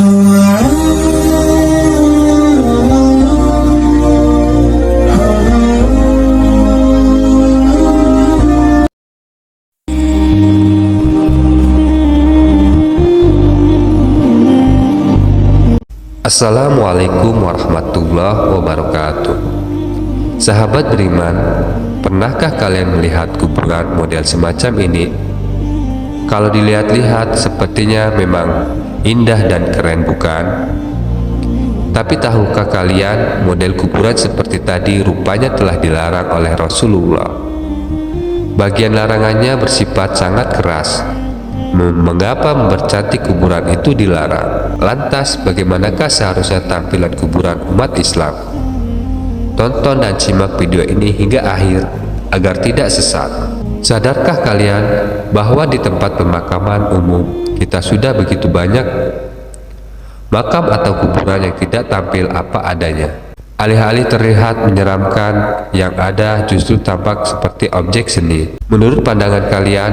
Assalamualaikum warahmatullahi wabarakatuh. Sahabat beriman, pernahkah kalian melihat kuburan model semacam ini? Kalau dilihat-lihat sepertinya memang indah dan keren, bukan? Tapi tahukah kalian model kuburan seperti tadi rupanya telah dilarang oleh Rasulullah? Bagian larangannya bersifat sangat keras. Mengapa mempercantik kuburan itu dilarang? Lantas bagaimanakah seharusnya tampilan kuburan umat Islam? Tonton dan simak video ini hingga akhir agar tidak sesat. Sadarkah kalian bahwa di tempat pemakaman umum kita sudah begitu banyak makam atau kuburan yang tidak tampil apa adanya? Alih-alih terlihat menyeramkan, yang ada justru tampak seperti objek seni. Menurut pandangan kalian,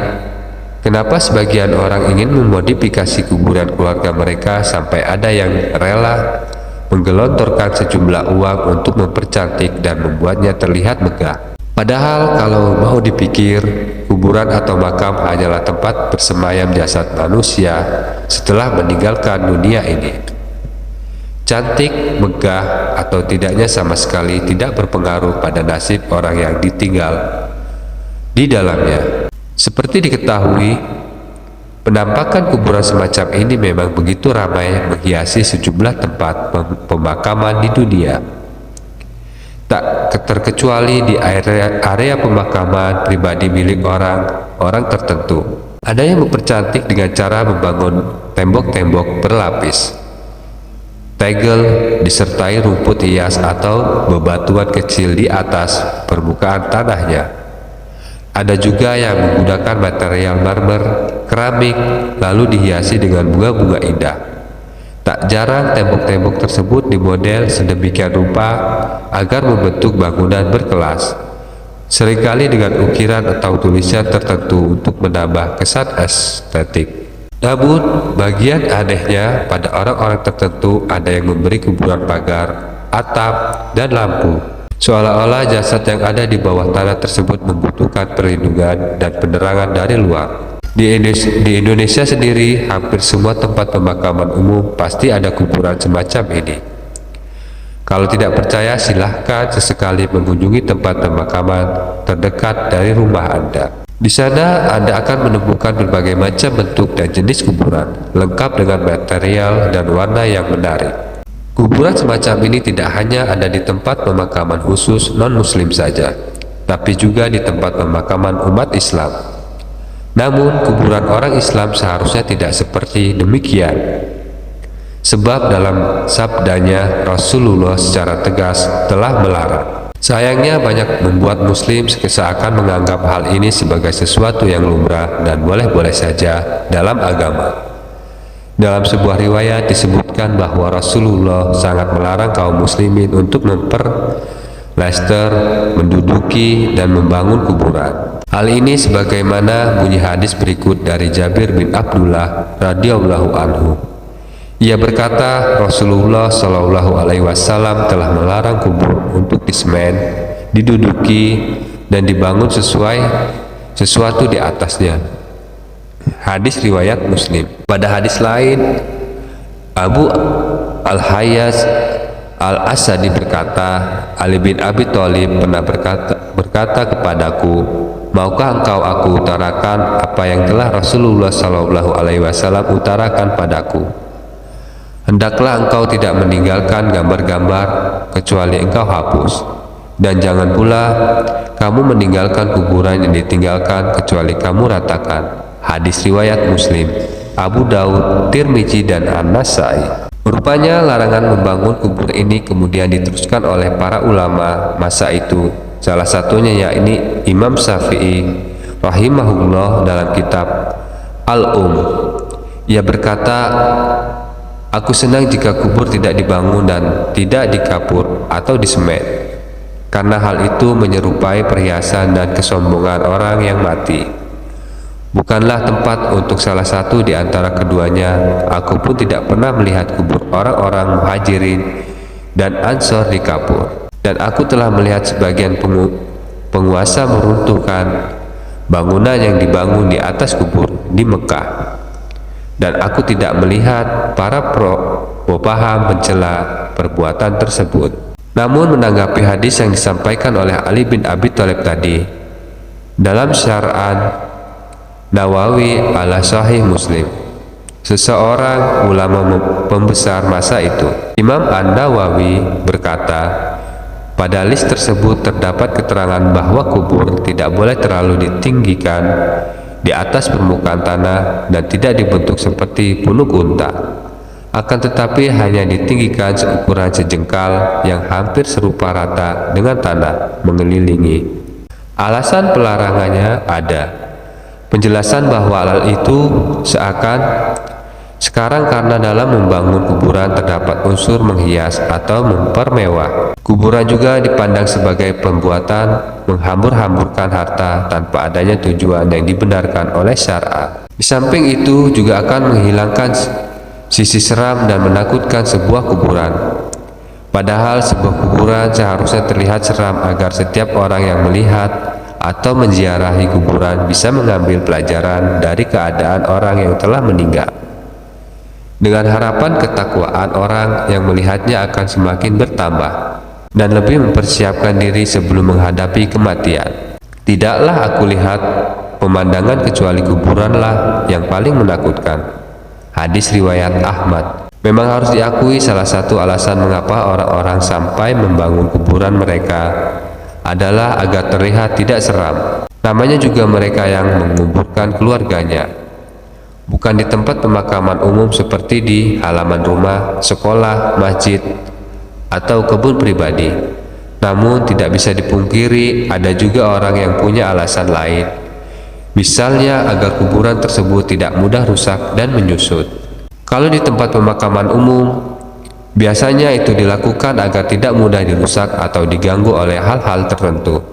kenapa sebagian orang ingin memodifikasi kuburan keluarga mereka sampai ada yang rela menggelontorkan sejumlah uang untuk mempercantik dan membuatnya terlihat megah? Padahal kalau mau dipikir, kuburan atau makam hanyalah tempat bersemayam jasad manusia setelah meninggalkan dunia ini. Cantik, megah, atau tidaknya sama sekali tidak berpengaruh pada nasib orang yang ditinggal di dalamnya. Seperti diketahui, penampakan kuburan semacam ini memang begitu ramai menghiasi sejumlah tempat pemakaman di dunia. Tak terkecuali di area pemakaman pribadi milik orang tertentu. Ada yang mempercantik dengan cara membangun tembok-tembok berlapis, tegel disertai rumput hias atau bebatuan kecil di atas permukaan tanahnya. Ada juga yang menggunakan material marmer, keramik, lalu dihiasi dengan bunga-bunga indah. Tak jarang tembok-tembok tersebut dimodel sedemikian rupa agar membentuk bangunan berkelas, seringkali dengan ukiran atau tulisan tertentu untuk menambah kesan estetik. Namun, bagian anehnya, pada orang-orang tertentu ada yang memberi kuburan pagar, atap, dan lampu, seolah-olah jasad yang ada di bawah tanah tersebut membutuhkan perlindungan dan penerangan dari luar. Di Indonesia sendiri, hampir semua tempat pemakaman umum pasti ada kuburan semacam ini. Kalau tidak percaya, silahkan sesekali mengunjungi tempat pemakaman terdekat dari rumah Anda. Di sana Anda akan menemukan berbagai macam bentuk dan jenis kuburan, lengkap dengan material dan warna yang menarik. Kuburan semacam ini tidak hanya ada di tempat pemakaman khusus non-muslim saja, tapi juga di tempat pemakaman umat Islam. Namun, kuburan orang Islam seharusnya tidak seperti demikian. Sebab dalam sabdanya, Rasulullah secara tegas telah melarang. Sayangnya banyak membuat muslim seakan menganggap hal ini sebagai sesuatu yang lumrah dan boleh-boleh saja dalam agama. Dalam sebuah riwayat disebutkan bahwa Rasulullah sangat melarang kaum muslimin untuk menduduki dan membangun kuburan. Hal ini sebagaimana bunyi hadis berikut dari Jabir bin Abdullah radhiyallahu anhu. Ia berkata, Rasulullah Shallallahu alaihi wasallam telah melarang kubur untuk disemen, diduduki, dan dibangun sesuatu di atasnya. Hadis riwayat Muslim. Pada hadis lain, Abu Al-Hayyas Al-Asadi berkata, Ali bin Abi Thalib pernah berkata kepadaku, maukah engkau aku utarakan apa yang telah Rasulullah Shallallahu alaihi wasallam utarakan padaku? Hendaklah engkau tidak meninggalkan gambar-gambar kecuali engkau hapus, dan jangan pula kamu meninggalkan kuburan yang ditinggalkan kecuali kamu ratakan. Hadis riwayat Muslim, Abu Daud, Tirmizi, dan An-Nasai. Rupanya larangan membangun kubur ini kemudian diteruskan oleh para ulama masa itu, salah satunya yakni Imam Syafi'i rahimahullah dalam kitab Ia berkata, aku senang jika kubur tidak dibangun dan tidak dikapur atau disemen, karena hal itu menyerupai perhiasan dan kesombongan orang yang mati. Bukanlah tempat untuk salah satu di antara keduanya. Aku pun tidak pernah melihat kubur orang-orang Muhajirin dan Ansor di Kapur. Dan aku telah melihat sebagian penguasa meruntuhkan bangunan yang dibangun di atas kubur di Mekah. Dan aku tidak melihat para paham mencela perbuatan tersebut. Namun menanggapi hadis yang disampaikan oleh Ali bin Abi Thalib tadi, dalam syar'an Nawawi ala Sahih Muslim, seseorang ulama pembesar masa itu, Imam An-Nawawi berkata, pada list tersebut terdapat keterangan bahwa kubur tidak boleh terlalu ditinggikan di atas permukaan tanah dan tidak dibentuk seperti punuk unta, akan tetapi hanya ditinggikan seukuran sejengkal yang hampir serupa rata dengan tanah mengelilingi. Alasan pelarangannya ada. Penjelasan bahwa hal itu sekarang karena dalam membangun kuburan terdapat unsur menghias atau mempermewah. Kuburan juga dipandang sebagai pembuatan menghambur-hamburkan harta tanpa adanya tujuan yang dibenarkan oleh syara. Di samping itu juga akan menghilangkan sisi seram dan menakutkan sebuah kuburan. Padahal sebuah kuburan seharusnya terlihat seram agar setiap orang yang melihat atau menziarahi kuburan bisa mengambil pelajaran dari keadaan orang yang telah meninggal. Dengan harapan ketakwaan orang yang melihatnya akan semakin bertambah dan lebih mempersiapkan diri sebelum menghadapi kematian. Tidaklah aku lihat pemandangan kecuali kuburanlah yang paling menakutkan. Hadis riwayat Ahmad. Memang harus diakui salah satu alasan mengapa orang-orang sampai membangun kuburan mereka adalah agar terlihat tidak seram. Namanya juga mereka yang menguburkan keluarganya, bukan di tempat pemakaman umum seperti di halaman rumah, sekolah, masjid, atau kebun pribadi. Namun tidak bisa dipungkiri ada juga orang yang punya alasan lain, misalnya agar kuburan tersebut tidak mudah rusak dan menyusut. Kalau di tempat pemakaman umum, biasanya itu dilakukan agar tidak mudah dirusak atau diganggu oleh hal-hal tertentu.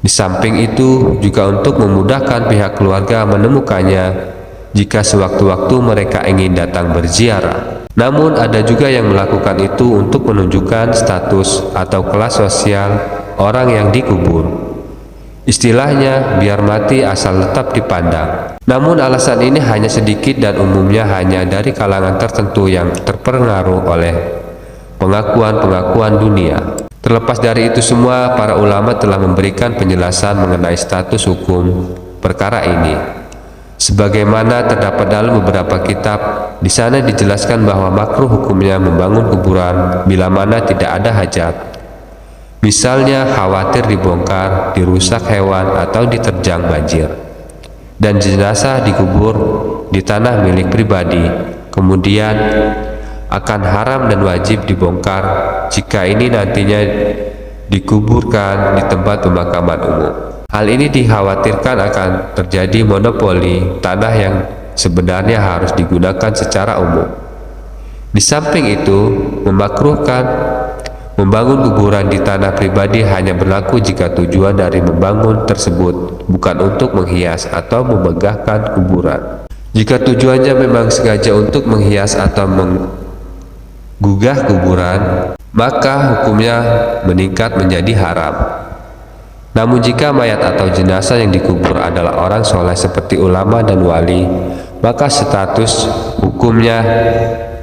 Di samping itu juga untuk memudahkan pihak keluarga menemukannya jika sewaktu-waktu mereka ingin datang berziarah. Namun ada juga yang melakukan itu untuk menunjukkan status atau kelas sosial orang yang dikubur. Istilahnya biar mati asal tetap dipandang. Namun alasan ini hanya sedikit dan umumnya hanya dari kalangan tertentu yang terpengaruh oleh pengakuan-pengakuan dunia. Terlepas dari itu semua, para ulama telah memberikan penjelasan mengenai status hukum perkara ini. Sebagaimana terdapat dalam beberapa kitab, di sana dijelaskan bahwa makruh hukumnya membangun kuburan bila mana tidak ada hajat. Misalnya khawatir dibongkar, dirusak hewan atau diterjang banjir. Dan jenazah dikubur di tanah milik pribadi, kemudian akan haram dan wajib dibongkar jika ini nantinya dikuburkan di tempat pemakaman umum. Hal ini dikhawatirkan akan terjadi monopoli tanah yang sebenarnya harus digunakan secara umum. Di samping itu, memakruhkan membangun kuburan di tanah pribadi hanya berlaku jika tujuan dari membangun tersebut bukan untuk menghias atau memegahkan kuburan. Jika tujuannya memang sengaja untuk menghias atau menggugah kuburan, maka hukumnya meningkat menjadi haram. Namun jika mayat atau jenazah yang dikubur adalah orang soleh seperti ulama dan wali, maka status hukumnya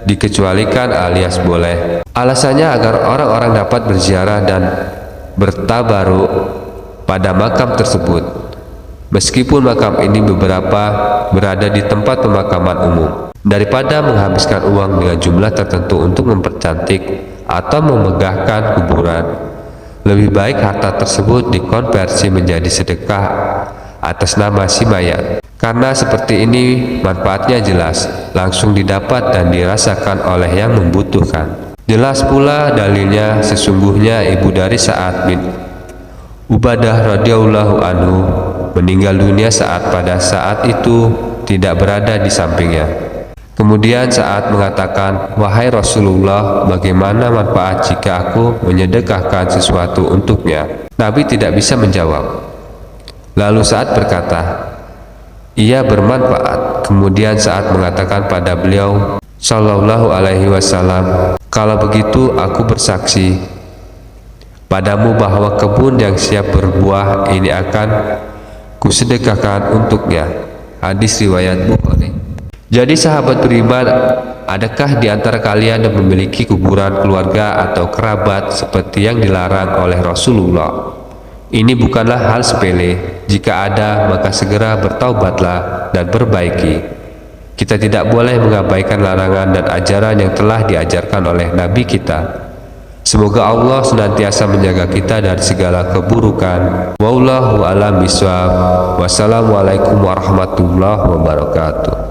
dikecualikan alias boleh. Alasannya agar orang-orang dapat berziarah dan bertabaruk pada makam tersebut, meskipun makam ini beberapa berada di tempat pemakaman umum. Daripada menghabiskan uang dengan jumlah tertentu untuk mempercantik atau memegahkan kuburan, lebih baik harta tersebut dikonversi menjadi sedekah atas nama si mayat. Karena seperti ini manfaatnya jelas, langsung didapat dan dirasakan oleh yang membutuhkan. Jelas pula dalilnya, sesungguhnya ibu dari Sa'ad bin Ubadah radhiyallahu anhu meninggal dunia pada saat itu tidak berada di sampingnya. Kemudian Sa'ad mengatakan, "Wahai Rasulullah, bagaimana manfaat jika aku menyedekahkan sesuatu untuknya?" Nabi tidak bisa menjawab. Lalu Sa'ad berkata, ia bermanfaat. Kemudian saat mengatakan pada beliau Shallallahu Alaihi Wasallam, kalau begitu aku bersaksi padamu bahwa kebun yang siap berbuah ini akan kusedekahkan untuknya. Hadis riwayat Bukhari. Jadi sahabat beriman, adakah di antara kalian yang memiliki kuburan keluarga atau kerabat seperti yang dilarang oleh Rasulullah? Ini bukanlah hal sepele. Jika ada, maka segera bertaubatlah dan perbaiki. Kita tidak boleh mengabaikan larangan dan ajaran yang telah diajarkan oleh Nabi kita. Semoga Allah senantiasa menjaga kita dari segala keburukan. Wallahu a'lam bishawab. Wassalamualaikum warahmatullahi wabarakatuh.